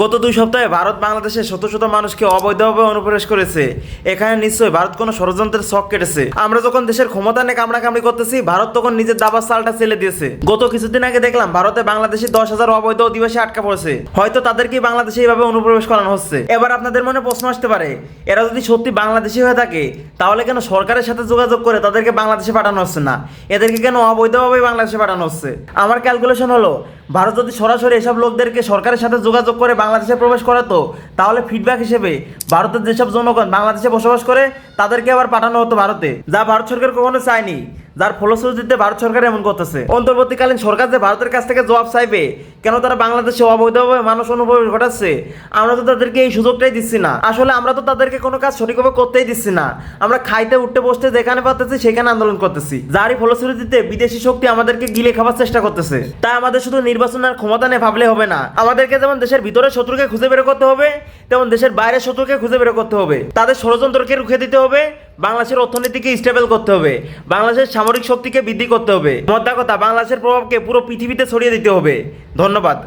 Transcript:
গত 2 সপ্তাহে ভারত বাংলাদেশে শত শত মানুষকে অবৈধভাবে অনুপ্রবেশ করেছে। এখানে নিশ্চয়ই ভারত কোনো ষড়যন্ত্রের ছক কেটেছে। আমরা যখন দেশের ক্ষমতা নিয়ে কামড়াকামড়ি করতেছি, ভারত তখন নিজের দাবার চালটা চেলে দিয়েছে। গত কিছুদিন আগে দেখলাম ভারতে বাংলাদেশি 10,000 অবৈধ অধিবাসী আটকা পড়েছে। হয়তো তাদেরকে বাংলাদেশে এইভাবে অনুপ্রবেশ করানো হচ্ছে। এবার আপনাদের মনে প্রশ্ন আসতে পারে, এরা যদি সত্যি বাংলাদেশি হয়ে থাকে তাহলে কেন সরকারের সাথে যোগাযোগ করে তাদেরকে বাংলাদেশে পাঠানো হচ্ছে না? এদেরকে কেন অবৈধভাবে বাংলাদেশে পাঠানো হচ্ছে? আমার ক্যালকুলেশন হলো, ভারত যদি সরাসরি এসব লোকদেরকে সরকারের সাথে যোগাযোগ করে বাংলাদেশে প্রবেশ করাতো, তাহলে ফিডব্যাক হিসেবে ভারতের যেসব জনগণ বাংলাদেশে বসবাস করে তাদেরকে আবার পাঠানো হতো ভারতে, যা ভারত সরকার কখনো চায়নি। যার ফলশ্রুতিতে ভারত সরকার এমন করতেছে। অন্তর্বর্তীকালীন সরকার যে ভারতের কাছ থেকে জবাব চাইবে কেন তারা বাংলাদেশে অবৈধভাবে মানুষ অনুপ্রবেশ ঘটাচ্ছে, আমরা তো তাদেরকে এই সুযোগটাই দিচ্ছি না। আসলে আমরা তো তাদেরকে কোনো কাজ সঠিকভাবে করতেই দিচ্ছি না। আমরা খাইতে উঠতে বসতে যেখানে পারতেছি সেখানে আন্দোলন করতেছি, যারই ফলশ্রুতিতে বিদেশি শক্তি আমাদেরকে গিলে খাবার চেষ্টা করতেছে। তাই আমাদের শুধু নির্বাচনের ক্ষমতা নিয়ে ভাবলে হবে না, আমাদেরকে যেমন দেশের ভিতরে শত্রুকে খুঁজে বের করতে হবে, তেমন দেশের বাইরের শত্রুকে খুঁজে বের করতে হবে। তাদের ষড়যন্ত্রকে রুখে দিতে হবে, বাংলাদেশের অর্থনীতিকে স্টেবল করতে হবে, বাংলাদেশের সামরিক শক্তিকে বৃদ্ধি করতে হবে। মোদ্দা কথা, বাংলাদেশের প্রভাবকে পুরো পৃথিবীতে ছড়িয়ে দিতে হবে। ধন্যবাদ।